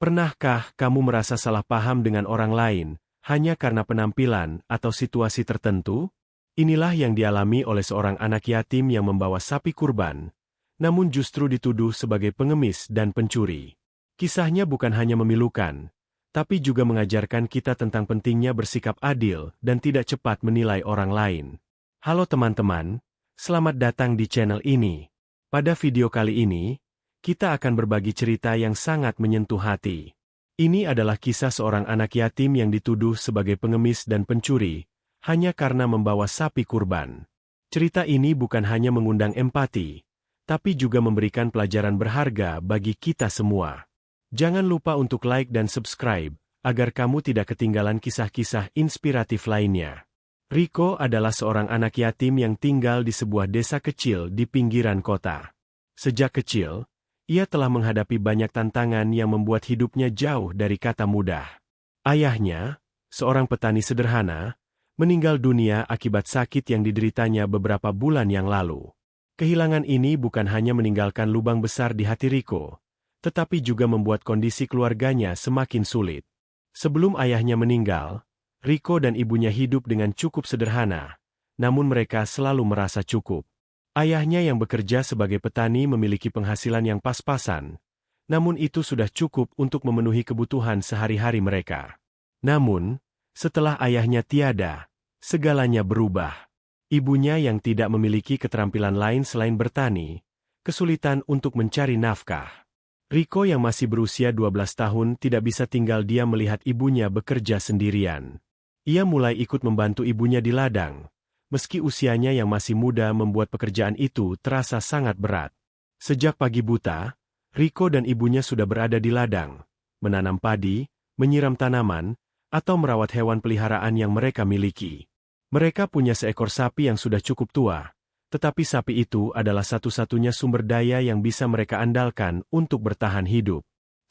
Pernahkah kamu merasa salah paham dengan orang lain, hanya karena penampilan atau situasi tertentu? Inilah yang dialami oleh seorang anak yatim yang membawa sapi kurban, namun justru dituduh sebagai pengemis dan pencuri. Kisahnya bukan hanya memilukan, tapi juga mengajarkan kita tentang pentingnya bersikap adil dan tidak cepat menilai orang lain. Halo teman-teman, selamat datang di channel ini. Pada video kali ini, kita akan berbagi cerita yang sangat menyentuh hati. Ini adalah kisah seorang anak yatim yang dituduh sebagai pengemis dan pencuri, hanya karena membawa sapi kurban. Cerita ini bukan hanya mengundang empati, tapi juga memberikan pelajaran berharga bagi kita semua. Jangan lupa untuk like dan subscribe, agar kamu tidak ketinggalan kisah-kisah inspiratif lainnya. Rico adalah seorang anak yatim yang tinggal di sebuah desa kecil di pinggiran kota. Sejak kecil, ia telah menghadapi banyak tantangan yang membuat hidupnya jauh dari kata mudah. Ayahnya, seorang petani sederhana, meninggal dunia akibat sakit yang dideritanya beberapa bulan yang lalu. Kehilangan ini bukan hanya meninggalkan lubang besar di hati Rico, tetapi juga membuat kondisi keluarganya semakin sulit. Sebelum ayahnya meninggal, Rico dan ibunya hidup dengan cukup sederhana, namun mereka selalu merasa cukup. Ayahnya yang bekerja sebagai petani memiliki penghasilan yang pas-pasan, namun itu sudah cukup untuk memenuhi kebutuhan sehari-hari mereka. Namun, setelah ayahnya tiada, segalanya berubah. Ibunya yang tidak memiliki keterampilan lain selain bertani, kesulitan untuk mencari nafkah. Rico yang masih berusia 12 tahun tidak bisa tinggal diam melihat ibunya bekerja sendirian. Ia mulai ikut membantu ibunya di ladang. Meski usianya yang masih muda membuat pekerjaan itu terasa sangat berat. Sejak pagi buta, Rico dan ibunya sudah berada di ladang, menanam padi, menyiram tanaman, atau merawat hewan peliharaan yang mereka miliki. Mereka punya seekor sapi yang sudah cukup tua, tetapi sapi itu adalah satu-satunya sumber daya yang bisa mereka andalkan untuk bertahan hidup.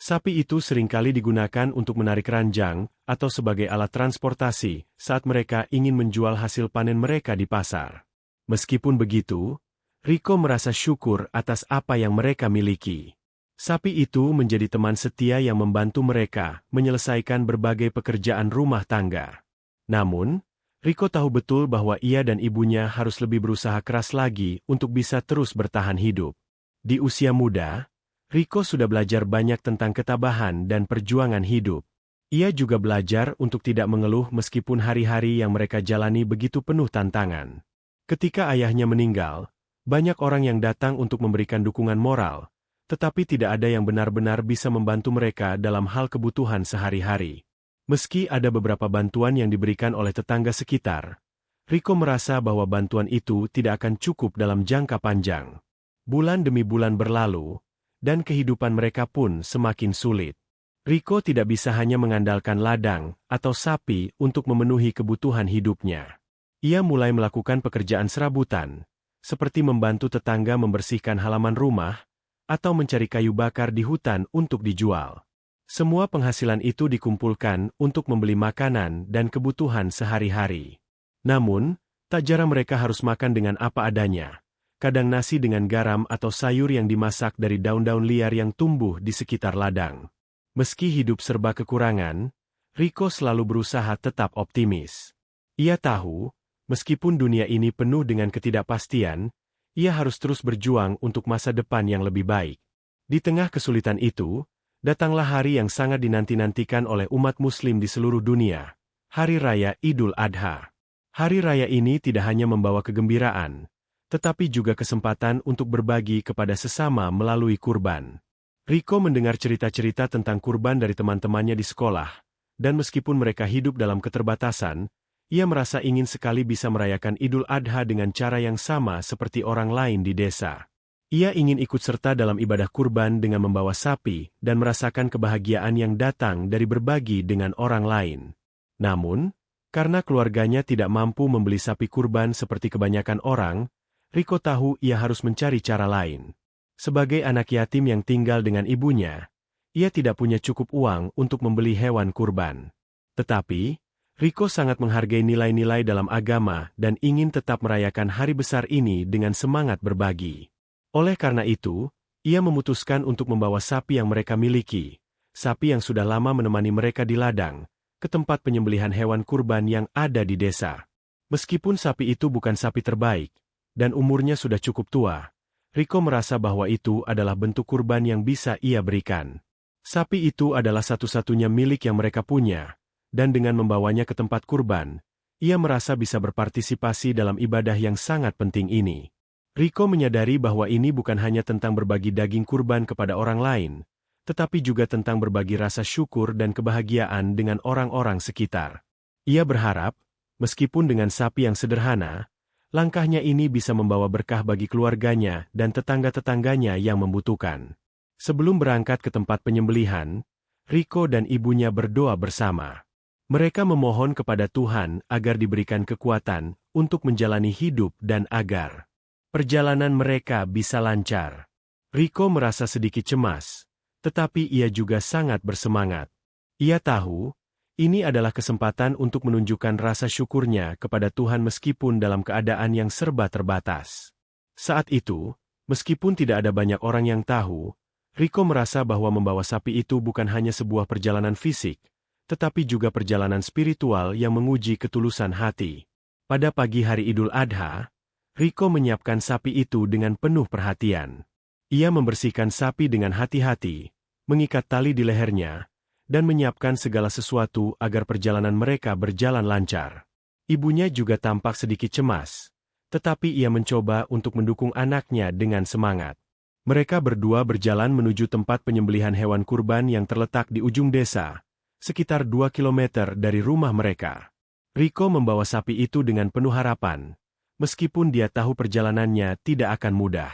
Sapi itu seringkali digunakan untuk menarik ranjang atau sebagai alat transportasi saat mereka ingin menjual hasil panen mereka di pasar. Meskipun begitu, Rico merasa syukur atas apa yang mereka miliki. Sapi itu menjadi teman setia yang membantu mereka menyelesaikan berbagai pekerjaan rumah tangga. Namun, Rico tahu betul bahwa ia dan ibunya harus lebih berusaha keras lagi untuk bisa terus bertahan hidup. Di usia muda, Rico sudah belajar banyak tentang ketabahan dan perjuangan hidup. Ia juga belajar untuk tidak mengeluh meskipun hari-hari yang mereka jalani begitu penuh tantangan. Ketika ayahnya meninggal, banyak orang yang datang untuk memberikan dukungan moral, tetapi tidak ada yang benar-benar bisa membantu mereka dalam hal kebutuhan sehari-hari. Meski ada beberapa bantuan yang diberikan oleh tetangga sekitar, Rico merasa bahwa bantuan itu tidak akan cukup dalam jangka panjang. Bulan demi bulan berlalu, dan kehidupan mereka pun semakin sulit. Rico tidak bisa hanya mengandalkan ladang atau sapi untuk memenuhi kebutuhan hidupnya. Ia mulai melakukan pekerjaan serabutan, seperti membantu tetangga membersihkan halaman rumah, atau mencari kayu bakar di hutan untuk dijual. Semua penghasilan itu dikumpulkan untuk membeli makanan dan kebutuhan sehari-hari. Namun, tak jarang mereka harus makan dengan apa adanya. Kadang nasi dengan garam atau sayur yang dimasak dari daun-daun liar yang tumbuh di sekitar ladang. Meski hidup serba kekurangan, Rico selalu berusaha tetap optimis. Ia tahu, meskipun dunia ini penuh dengan ketidakpastian, ia harus terus berjuang untuk masa depan yang lebih baik. Di tengah kesulitan itu, datanglah hari yang sangat dinanti-nantikan oleh umat Muslim di seluruh dunia, Hari Raya Idul Adha. Hari raya ini tidak hanya membawa kegembiraan, tetapi juga kesempatan untuk berbagi kepada sesama melalui kurban. Rico mendengar cerita-cerita tentang kurban dari teman-temannya di sekolah, dan meskipun mereka hidup dalam keterbatasan, ia merasa ingin sekali bisa merayakan Idul Adha dengan cara yang sama seperti orang lain di desa. Ia ingin ikut serta dalam ibadah kurban dengan membawa sapi dan merasakan kebahagiaan yang datang dari berbagi dengan orang lain. Namun, karena keluarganya tidak mampu membeli sapi kurban seperti kebanyakan orang, Rico tahu ia harus mencari cara lain. Sebagai anak yatim yang tinggal dengan ibunya, ia tidak punya cukup uang untuk membeli hewan kurban. Tetapi, Rico sangat menghargai nilai-nilai dalam agama dan ingin tetap merayakan hari besar ini dengan semangat berbagi. Oleh karena itu, ia memutuskan untuk membawa sapi yang mereka miliki, sapi yang sudah lama menemani mereka di ladang, ke tempat penyembelihan hewan kurban yang ada di desa. Meskipun sapi itu bukan sapi terbaik, dan umurnya sudah cukup tua, Rico merasa bahwa itu adalah bentuk kurban yang bisa ia berikan. Sapi itu adalah satu-satunya milik yang mereka punya, dan dengan membawanya ke tempat kurban, ia merasa bisa berpartisipasi dalam ibadah yang sangat penting ini. Rico menyadari bahwa ini bukan hanya tentang berbagi daging kurban kepada orang lain, tetapi juga tentang berbagi rasa syukur dan kebahagiaan dengan orang-orang sekitar. Ia berharap, meskipun dengan sapi yang sederhana, langkahnya ini bisa membawa berkah bagi keluarganya dan tetangga-tetangganya yang membutuhkan. Sebelum berangkat ke tempat penyembelihan, Rico dan ibunya berdoa bersama. Mereka memohon kepada Tuhan agar diberikan kekuatan untuk menjalani hidup dan agar perjalanan mereka bisa lancar. Rico merasa sedikit cemas, tetapi ia juga sangat bersemangat. Ia tahu, ini adalah kesempatan untuk menunjukkan rasa syukurnya kepada Tuhan meskipun dalam keadaan yang serba terbatas. Saat itu, meskipun tidak ada banyak orang yang tahu, Rico merasa bahwa membawa sapi itu bukan hanya sebuah perjalanan fisik, tetapi juga perjalanan spiritual yang menguji ketulusan hati. Pada pagi hari Idul Adha, Rico menyiapkan sapi itu dengan penuh perhatian. Ia membersihkan sapi dengan hati-hati, mengikat tali di lehernya, dan menyiapkan segala sesuatu agar perjalanan mereka berjalan lancar. Ibunya juga tampak sedikit cemas, tetapi ia mencoba untuk mendukung anaknya dengan semangat. Mereka berdua berjalan menuju tempat penyembelihan hewan kurban yang terletak di ujung desa, sekitar 2 kilometer dari rumah mereka. Rico membawa sapi itu dengan penuh harapan, meskipun dia tahu perjalanannya tidak akan mudah.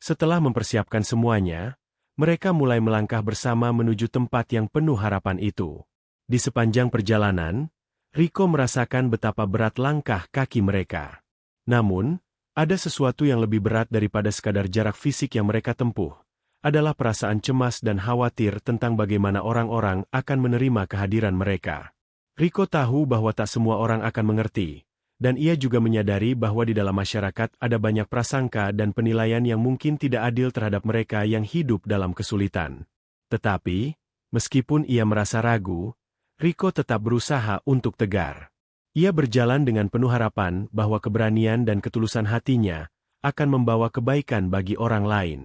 Setelah mempersiapkan semuanya, mereka mulai melangkah bersama menuju tempat yang penuh harapan itu. Di sepanjang perjalanan, Rico merasakan betapa berat langkah kaki mereka. Namun, ada sesuatu yang lebih berat daripada sekadar jarak fisik yang mereka tempuh, adalah perasaan cemas dan khawatir tentang bagaimana orang-orang akan menerima kehadiran mereka. Rico tahu bahwa tak semua orang akan mengerti, dan ia juga menyadari bahwa di dalam masyarakat ada banyak prasangka dan penilaian yang mungkin tidak adil terhadap mereka yang hidup dalam kesulitan. Tetapi, meskipun ia merasa ragu, Rico tetap berusaha untuk tegar. Ia berjalan dengan penuh harapan bahwa keberanian dan ketulusan hatinya akan membawa kebaikan bagi orang lain.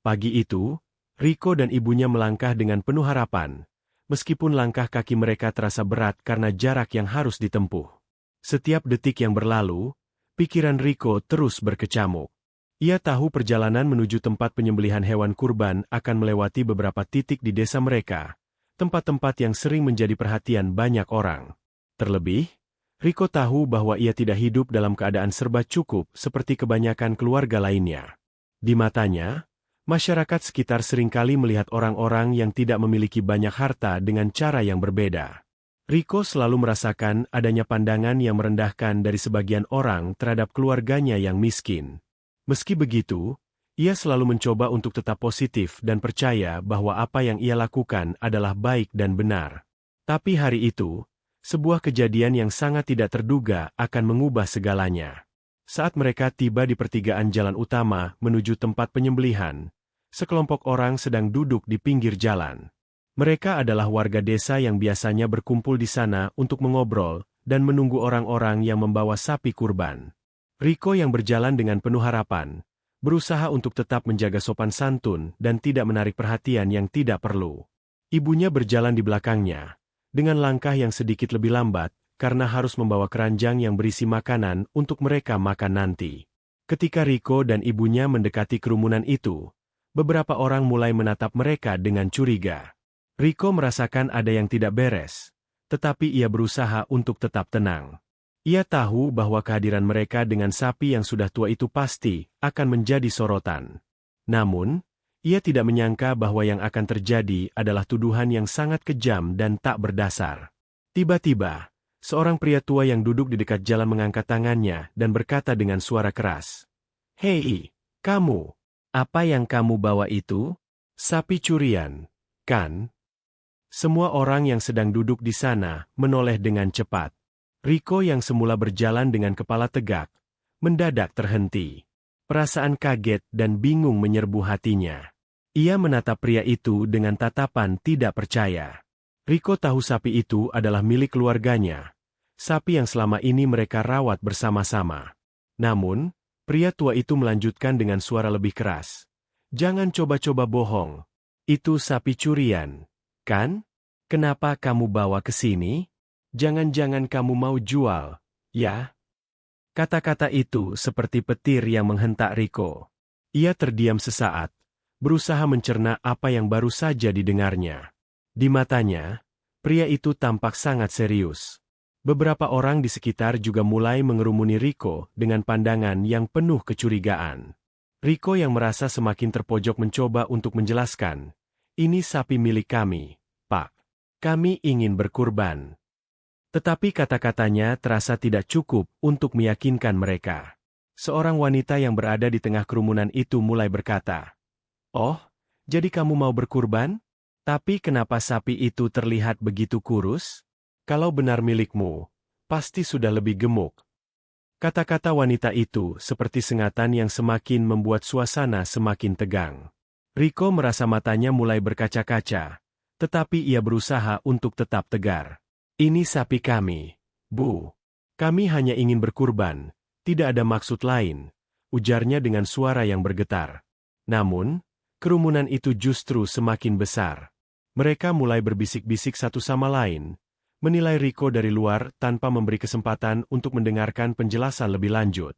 Pagi itu, Rico dan ibunya melangkah dengan penuh harapan, meskipun langkah kaki mereka terasa berat karena jarak yang harus ditempuh. Setiap detik yang berlalu, pikiran Rico terus berkecamuk. Ia tahu perjalanan menuju tempat penyembelihan hewan kurban akan melewati beberapa titik di desa mereka, tempat-tempat yang sering menjadi perhatian banyak orang. Terlebih, Rico tahu bahwa ia tidak hidup dalam keadaan serba cukup seperti kebanyakan keluarga lainnya. Di matanya, masyarakat sekitar seringkali melihat orang-orang yang tidak memiliki banyak harta dengan cara yang berbeda. Rico selalu merasakan adanya pandangan yang merendahkan dari sebagian orang terhadap keluarganya yang miskin. Meski begitu, ia selalu mencoba untuk tetap positif dan percaya bahwa apa yang ia lakukan adalah baik dan benar. Tapi hari itu, sebuah kejadian yang sangat tidak terduga akan mengubah segalanya. Saat mereka tiba di pertigaan jalan utama menuju tempat penyembelihan, sekelompok orang sedang duduk di pinggir jalan. Mereka adalah warga desa yang biasanya berkumpul di sana untuk mengobrol dan menunggu orang-orang yang membawa sapi kurban. Rico yang berjalan dengan penuh harapan, berusaha untuk tetap menjaga sopan santun dan tidak menarik perhatian yang tidak perlu. Ibunya berjalan di belakangnya, dengan langkah yang sedikit lebih lambat, karena harus membawa keranjang yang berisi makanan untuk mereka makan nanti. Ketika Rico dan ibunya mendekati kerumunan itu, beberapa orang mulai menatap mereka dengan curiga. Rico merasakan ada yang tidak beres, tetapi ia berusaha untuk tetap tenang. Ia tahu bahwa kehadiran mereka dengan sapi yang sudah tua itu pasti akan menjadi sorotan. Namun, ia tidak menyangka bahwa yang akan terjadi adalah tuduhan yang sangat kejam dan tak berdasar. Tiba-tiba, seorang pria tua yang duduk di dekat jalan mengangkat tangannya dan berkata dengan suara keras, "Hei, kamu, apa yang kamu bawa itu? Sapi curian, kan?" Semua orang yang sedang duduk di sana menoleh dengan cepat. Rico yang semula berjalan dengan kepala tegak, mendadak terhenti. Perasaan kaget dan bingung menyerbu hatinya. Ia menatap pria itu dengan tatapan tidak percaya. Rico tahu sapi itu adalah milik keluarganya. Sapi yang selama ini mereka rawat bersama-sama. Namun, pria tua itu melanjutkan dengan suara lebih keras. Jangan coba-coba bohong. Itu sapi curian, kan? Kenapa kamu bawa ke sini? Jangan-jangan kamu mau jual, ya? Kata-kata itu seperti petir yang menghentak Rico. Ia terdiam sesaat, berusaha mencerna apa yang baru saja didengarnya. Di matanya, pria itu tampak sangat serius. Beberapa orang di sekitar juga mulai mengerumuni Rico dengan pandangan yang penuh kecurigaan. Rico yang merasa semakin terpojok mencoba untuk menjelaskan, "Ini sapi milik kami, Pak. Kami ingin berkurban." Tetapi kata-katanya terasa tidak cukup untuk meyakinkan mereka. Seorang wanita yang berada di tengah kerumunan itu mulai berkata, "Oh, jadi kamu mau berkurban? Tapi kenapa sapi itu terlihat begitu kurus? Kalau benar milikmu, pasti sudah lebih gemuk." Kata-kata wanita itu seperti sengatan yang semakin membuat suasana semakin tegang. Rico merasa matanya mulai berkaca-kaca, tetapi ia berusaha untuk tetap tegar. "Ini sapi kami, Bu. Kami hanya ingin berkurban, tidak ada maksud lain," ujarnya dengan suara yang bergetar. Namun, kerumunan itu justru semakin besar. Mereka mulai berbisik-bisik satu sama lain, menilai Rico dari luar tanpa memberi kesempatan untuk mendengarkan penjelasan lebih lanjut.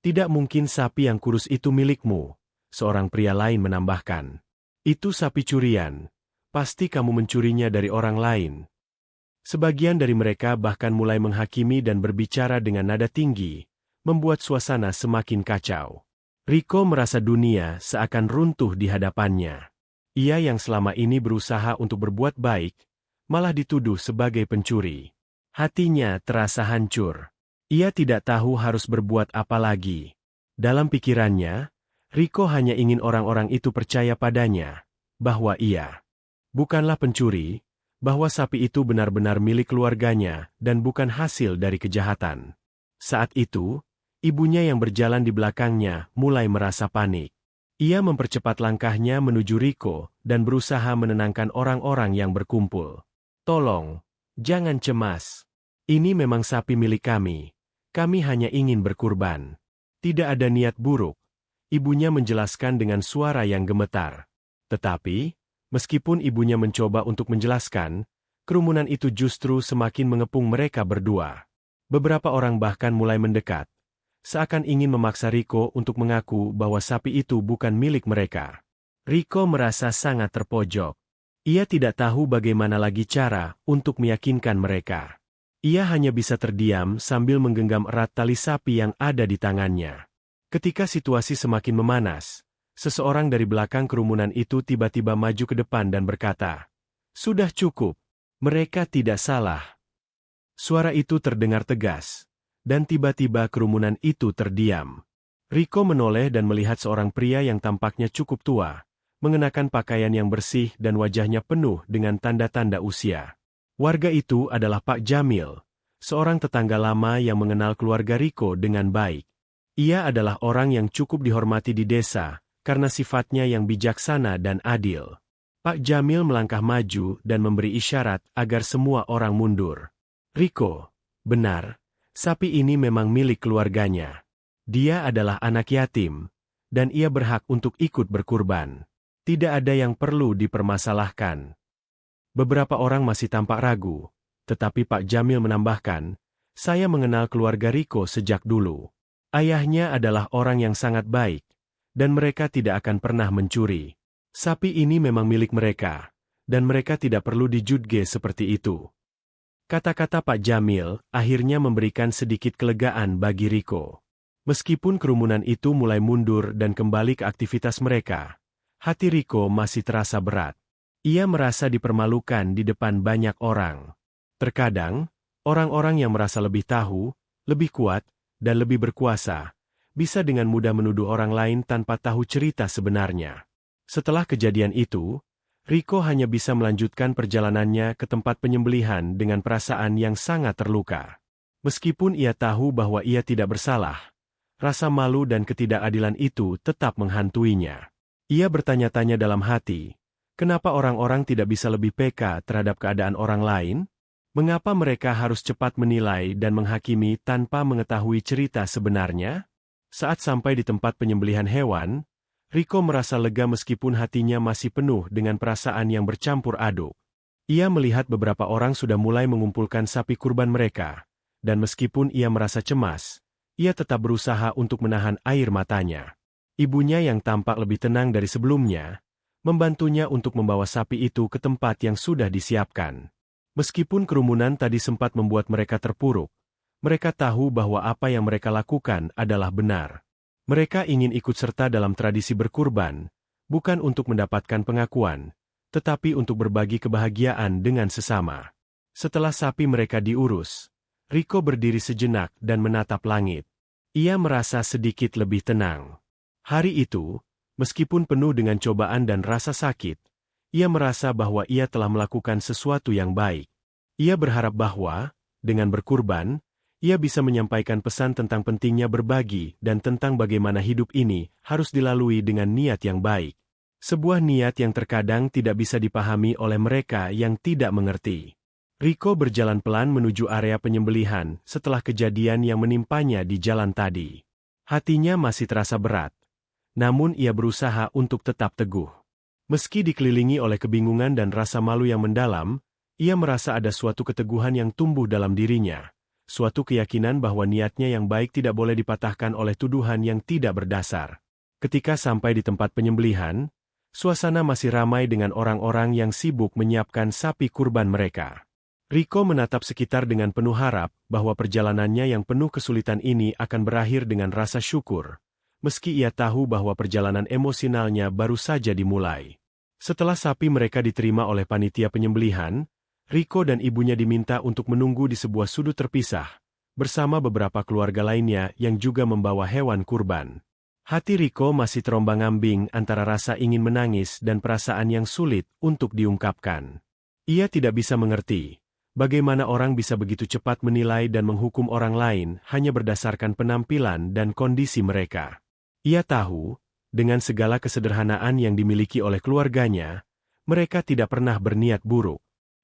"Tidak mungkin sapi yang kurus itu milikmu," seorang pria lain menambahkan. "Itu sapi curian. Pasti kamu mencurinya dari orang lain." Sebagian dari mereka bahkan mulai menghakimi dan berbicara dengan nada tinggi, membuat suasana semakin kacau. Rico merasa dunia seakan runtuh di hadapannya. Ia yang selama ini berusaha untuk berbuat baik, malah dituduh sebagai pencuri. Hatinya terasa hancur. Ia tidak tahu harus berbuat apa lagi. Dalam pikirannya, Rico hanya ingin orang-orang itu percaya padanya, bahwa ia bukanlah pencuri, bahwa sapi itu benar-benar milik keluarganya dan bukan hasil dari kejahatan. Saat itu, ibunya yang berjalan di belakangnya mulai merasa panik. Ia mempercepat langkahnya menuju Rico dan berusaha menenangkan orang-orang yang berkumpul. "Tolong, jangan cemas. Ini memang sapi milik kami. Kami hanya ingin berkurban. Tidak ada niat buruk," ibunya menjelaskan dengan suara yang gemetar. Tetapi, meskipun ibunya mencoba untuk menjelaskan, kerumunan itu justru semakin mengepung mereka berdua. Beberapa orang bahkan mulai mendekat, seakan ingin memaksa Rico untuk mengaku bahwa sapi itu bukan milik mereka. Rico merasa sangat terpojok. Ia tidak tahu bagaimana lagi cara untuk meyakinkan mereka. Ia hanya bisa terdiam sambil menggenggam erat tali sapi yang ada di tangannya. Ketika situasi semakin memanas, seseorang dari belakang kerumunan itu tiba-tiba maju ke depan dan berkata, "Sudah cukup. Mereka tidak salah." Suara itu terdengar tegas, dan tiba-tiba kerumunan itu terdiam. Rico menoleh dan melihat seorang pria yang tampaknya cukup tua, mengenakan pakaian yang bersih dan wajahnya penuh dengan tanda-tanda usia. Warga itu adalah Pak Jamil, seorang tetangga lama yang mengenal keluarga Rico dengan baik. Ia adalah orang yang cukup dihormati di desa, karena sifatnya yang bijaksana dan adil. Pak Jamil melangkah maju dan memberi isyarat agar semua orang mundur. "Rico, benar. Sapi ini memang milik keluarganya. Dia adalah anak yatim, dan ia berhak untuk ikut berkurban. Tidak ada yang perlu dipermasalahkan." Beberapa orang masih tampak ragu, tetapi Pak Jamil menambahkan, "Saya mengenal keluarga Rico sejak dulu. Ayahnya adalah orang yang sangat baik, dan mereka tidak akan pernah mencuri. Sapi ini memang milik mereka, dan mereka tidak perlu dijudge seperti itu." Kata-kata Pak Jamil akhirnya memberikan sedikit kelegaan bagi Rico. Meskipun kerumunan itu mulai mundur dan kembali ke aktivitas mereka, hati Rico masih terasa berat. Ia merasa dipermalukan di depan banyak orang. Terkadang, orang-orang yang merasa lebih tahu, lebih kuat, dan lebih berkuasa, bisa dengan mudah menuduh orang lain tanpa tahu cerita sebenarnya. Setelah kejadian itu, Rico hanya bisa melanjutkan perjalanannya ke tempat penyembelihan dengan perasaan yang sangat terluka. Meskipun ia tahu bahwa ia tidak bersalah, rasa malu dan ketidakadilan itu tetap menghantuinya. Ia bertanya-tanya dalam hati, kenapa orang-orang tidak bisa lebih peka terhadap keadaan orang lain? Mengapa mereka harus cepat menilai dan menghakimi tanpa mengetahui cerita sebenarnya? Saat sampai di tempat penyembelihan hewan, Rico merasa lega meskipun hatinya masih penuh dengan perasaan yang bercampur aduk. Ia melihat beberapa orang sudah mulai mengumpulkan sapi kurban mereka, dan meskipun ia merasa cemas, ia tetap berusaha untuk menahan air matanya. Ibunya yang tampak lebih tenang dari sebelumnya, membantunya untuk membawa sapi itu ke tempat yang sudah disiapkan. Meskipun kerumunan tadi sempat membuat mereka terpuruk, mereka tahu bahwa apa yang mereka lakukan adalah benar. Mereka ingin ikut serta dalam tradisi berkurban, bukan untuk mendapatkan pengakuan, tetapi untuk berbagi kebahagiaan dengan sesama. Setelah sapi mereka diurus, Rico berdiri sejenak dan menatap langit. Ia merasa sedikit lebih tenang. Hari itu, meskipun penuh dengan cobaan dan rasa sakit, ia merasa bahwa ia telah melakukan sesuatu yang baik. Ia berharap bahwa, dengan berkurban, ia bisa menyampaikan pesan tentang pentingnya berbagi dan tentang bagaimana hidup ini harus dilalui dengan niat yang baik. Sebuah niat yang terkadang tidak bisa dipahami oleh mereka yang tidak mengerti. Rico berjalan pelan menuju area penyembelihan setelah kejadian yang menimpanya di jalan tadi. Hatinya masih terasa berat, namun ia berusaha untuk tetap teguh. Meski dikelilingi oleh kebingungan dan rasa malu yang mendalam, ia merasa ada suatu keteguhan yang tumbuh dalam dirinya, suatu keyakinan bahwa niatnya yang baik tidak boleh dipatahkan oleh tuduhan yang tidak berdasar. Ketika sampai di tempat penyembelihan, suasana masih ramai dengan orang-orang yang sibuk menyiapkan sapi kurban mereka. Rico menatap sekitar dengan penuh harap bahwa perjalanannya yang penuh kesulitan ini akan berakhir dengan rasa syukur, meski ia tahu bahwa perjalanan emosionalnya baru saja dimulai. Setelah sapi mereka diterima oleh panitia penyembelihan, Rico dan ibunya diminta untuk menunggu di sebuah sudut terpisah, bersama beberapa keluarga lainnya yang juga membawa hewan kurban. Hati Rico masih terombang-ambing antara rasa ingin menangis dan perasaan yang sulit untuk diungkapkan. Ia tidak bisa mengerti bagaimana orang bisa begitu cepat menilai dan menghukum orang lain hanya berdasarkan penampilan dan kondisi mereka. Ia tahu, dengan segala kesederhanaan yang dimiliki oleh keluarganya, mereka tidak pernah berniat buruk.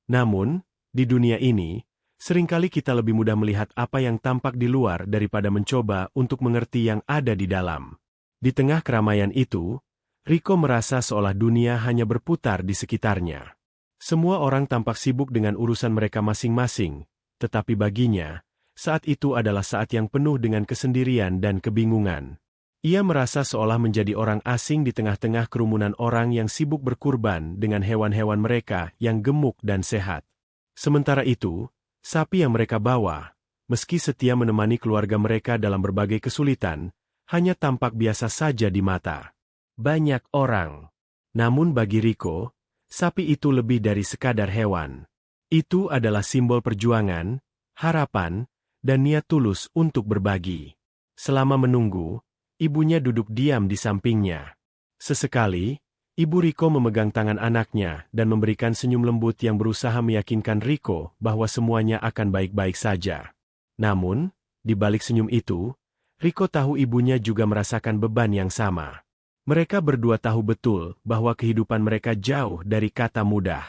Namun, di dunia ini, seringkali kita lebih mudah melihat apa yang tampak di luar daripada mencoba untuk mengerti yang ada di dalam. Di tengah keramaian itu, Rico merasa seolah dunia hanya berputar di sekitarnya. Semua orang tampak sibuk dengan urusan mereka masing-masing, tetapi baginya, saat itu adalah saat yang penuh dengan kesendirian dan kebingungan. Ia merasa seolah menjadi orang asing di tengah-tengah kerumunan orang yang sibuk berkurban dengan hewan-hewan mereka yang gemuk dan sehat. Sementara itu, sapi yang mereka bawa, meski setia menemani keluarga mereka dalam berbagai kesulitan, hanya tampak biasa saja di mata banyak orang. Namun bagi Rico, sapi itu lebih dari sekadar hewan. Itu adalah simbol perjuangan, harapan, dan niat tulus untuk berbagi. Selama menunggu, ibunya duduk diam di sampingnya. Sesekali, ibu Rico memegang tangan anaknya dan memberikan senyum lembut yang berusaha meyakinkan Rico bahwa semuanya akan baik-baik saja. Namun, di balik senyum itu, Rico tahu ibunya juga merasakan beban yang sama. Mereka berdua tahu betul bahwa kehidupan mereka jauh dari kata mudah.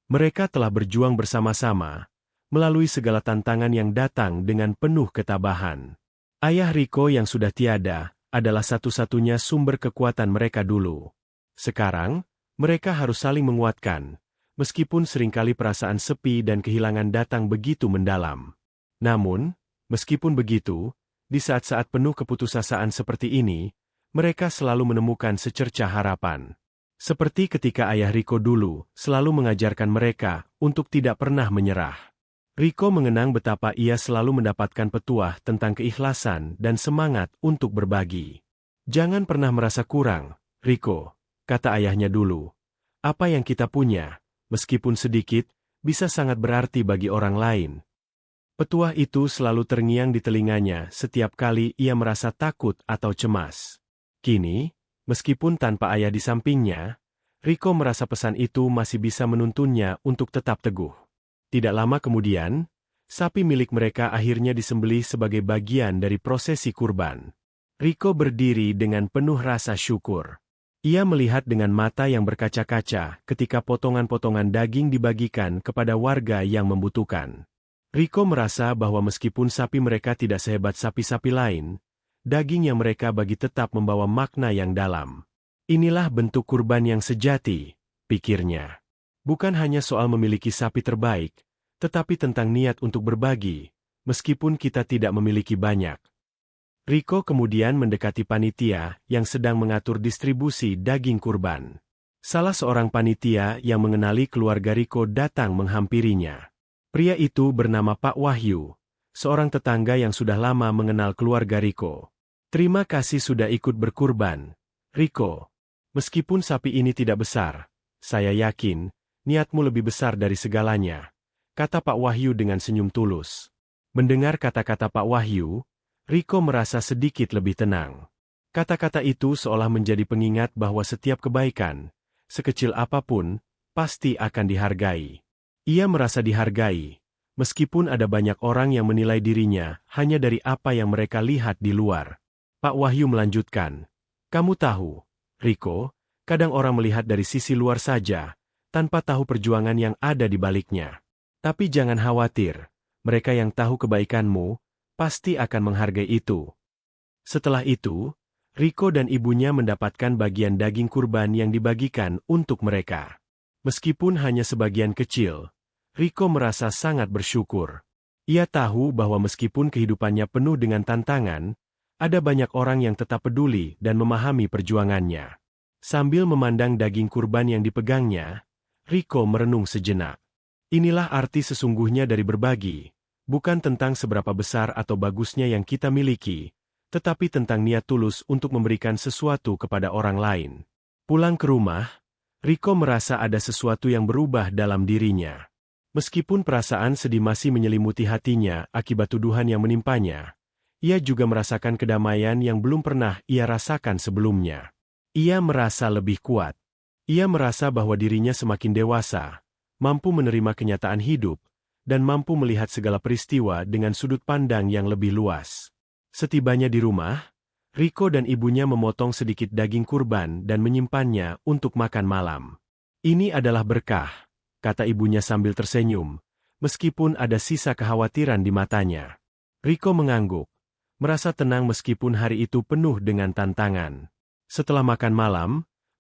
Mereka telah berjuang bersama-sama, melalui segala tantangan yang datang dengan penuh ketabahan. Ayah Rico yang sudah tiada, adalah satu-satunya sumber kekuatan mereka dulu. Sekarang, mereka harus saling menguatkan, meskipun seringkali perasaan sepi dan kehilangan datang begitu mendalam. Namun, meskipun begitu, di saat-saat penuh keputusasaan seperti ini, mereka selalu menemukan secercah harapan. Seperti ketika ayah Rico dulu, selalu mengajarkan mereka untuk tidak pernah menyerah. Rico mengenang betapa ia selalu mendapatkan petuah tentang keikhlasan dan semangat untuk berbagi. Jangan pernah merasa kurang, Rico, kata ayahnya dulu. Apa yang kita punya, meskipun sedikit, bisa sangat berarti bagi orang lain. Petuah itu selalu terngiang di telinganya setiap kali ia merasa takut atau cemas. Kini, meskipun tanpa ayah di sampingnya, Rico merasa pesan itu masih bisa menuntunnya untuk tetap teguh. Tidak lama kemudian, sapi milik mereka akhirnya disembelih sebagai bagian dari prosesi kurban. Rico berdiri dengan penuh rasa syukur. Ia melihat dengan mata yang berkaca-kaca ketika potongan-potongan daging dibagikan kepada warga yang membutuhkan. Rico merasa bahwa meskipun sapi mereka tidak sehebat sapi-sapi lain, daging yang mereka bagi tetap membawa makna yang dalam. Inilah bentuk kurban yang sejati, pikirnya. Bukan hanya soal memiliki sapi terbaik, tetapi tentang niat untuk berbagi, meskipun kita tidak memiliki banyak. Rico kemudian mendekati panitia yang sedang mengatur distribusi daging kurban. Salah seorang panitia yang mengenali keluarga Rico datang menghampirinya. Pria itu bernama Pak Wahyu, seorang tetangga yang sudah lama mengenal keluarga Rico. Terima kasih sudah ikut berkurban, Rico. Meskipun sapi ini tidak besar, saya yakin niatmu lebih besar dari segalanya, kata Pak Wahyu dengan senyum tulus. Mendengar kata-kata Pak Wahyu, Rico merasa sedikit lebih tenang. Kata-kata itu seolah menjadi pengingat bahwa setiap kebaikan, sekecil apapun, pasti akan dihargai. Ia merasa dihargai, meskipun ada banyak orang yang menilai dirinya hanya dari apa yang mereka lihat di luar. Pak Wahyu melanjutkan, kamu tahu, Rico, kadang orang melihat dari sisi luar saja, tanpa tahu perjuangan yang ada di baliknya. Tapi jangan khawatir, mereka yang tahu kebaikanmu, pasti akan menghargai itu. Setelah itu, Rico dan ibunya mendapatkan bagian daging kurban yang dibagikan untuk mereka. Meskipun hanya sebagian kecil, Rico merasa sangat bersyukur. Ia tahu bahwa meskipun kehidupannya penuh dengan tantangan, ada banyak orang yang tetap peduli dan memahami perjuangannya. Sambil memandang daging kurban yang dipegangnya, Rico merenung sejenak. Inilah arti sesungguhnya dari berbagi. Bukan tentang seberapa besar atau bagusnya yang kita miliki, tetapi tentang niat tulus untuk memberikan sesuatu kepada orang lain. Pulang ke rumah, Rico merasa ada sesuatu yang berubah dalam dirinya. Meskipun perasaan sedih masih menyelimuti hatinya akibat tuduhan yang menimpanya, ia juga merasakan kedamaian yang belum pernah ia rasakan sebelumnya. Ia merasa lebih kuat. Ia merasa bahwa dirinya semakin dewasa, mampu menerima kenyataan hidup, dan mampu melihat segala peristiwa dengan sudut pandang yang lebih luas. Setibanya di rumah, Rico dan ibunya memotong sedikit daging kurban dan menyimpannya untuk makan malam. Ini adalah berkah, kata ibunya sambil tersenyum, meskipun ada sisa kekhawatiran di matanya. Rico mengangguk, merasa tenang meskipun hari itu penuh dengan tantangan. Setelah makan malam,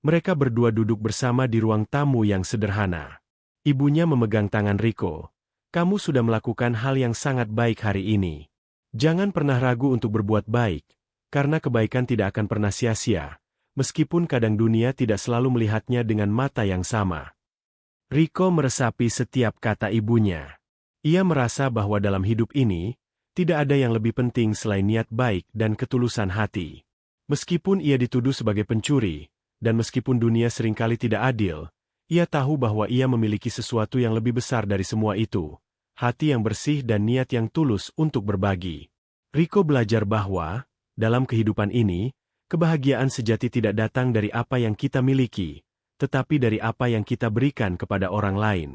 mereka berdua duduk bersama di ruang tamu yang sederhana. Ibunya memegang tangan Rico. Kamu sudah melakukan hal yang sangat baik hari ini. Jangan pernah ragu untuk berbuat baik, karena kebaikan tidak akan pernah sia-sia, meskipun kadang dunia tidak selalu melihatnya dengan mata yang sama. Rico meresapi setiap kata ibunya. Ia merasa bahwa dalam hidup ini, tidak ada yang lebih penting selain niat baik dan ketulusan hati. Meskipun ia dituduh sebagai pencuri, dan meskipun dunia seringkali tidak adil, ia tahu bahwa ia memiliki sesuatu yang lebih besar dari semua itu. Hati yang bersih dan niat yang tulus untuk berbagi. Rico belajar bahwa, dalam kehidupan ini, kebahagiaan sejati tidak datang dari apa yang kita miliki, tetapi dari apa yang kita berikan kepada orang lain.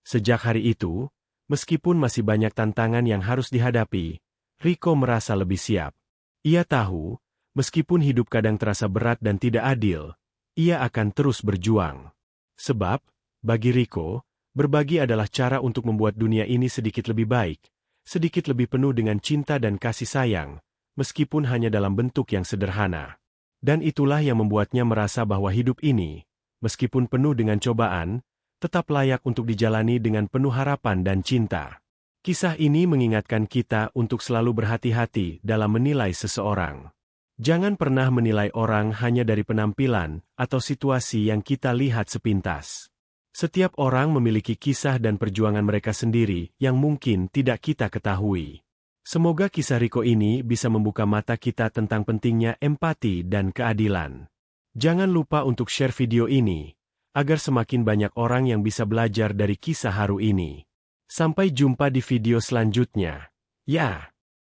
Sejak hari itu, meskipun masih banyak tantangan yang harus dihadapi, Rico merasa lebih siap. Ia tahu, meskipun hidup kadang terasa berat dan tidak adil, ia akan terus berjuang. Sebab, bagi Rico, berbagi adalah cara untuk membuat dunia ini sedikit lebih baik, sedikit lebih penuh dengan cinta dan kasih sayang, meskipun hanya dalam bentuk yang sederhana. Dan itulah yang membuatnya merasa bahwa hidup ini, meskipun penuh dengan cobaan, tetap layak untuk dijalani dengan penuh harapan dan cinta. Kisah ini mengingatkan kita untuk selalu berhati-hati dalam menilai seseorang. Jangan pernah menilai orang hanya dari penampilan atau situasi yang kita lihat sepintas. Setiap orang memiliki kisah dan perjuangan mereka sendiri yang mungkin tidak kita ketahui. Semoga kisah Rico ini bisa membuka mata kita tentang pentingnya empati dan keadilan. Jangan lupa untuk share video ini, agar semakin banyak orang yang bisa belajar dari kisah haru ini. Sampai jumpa di video selanjutnya. Ya.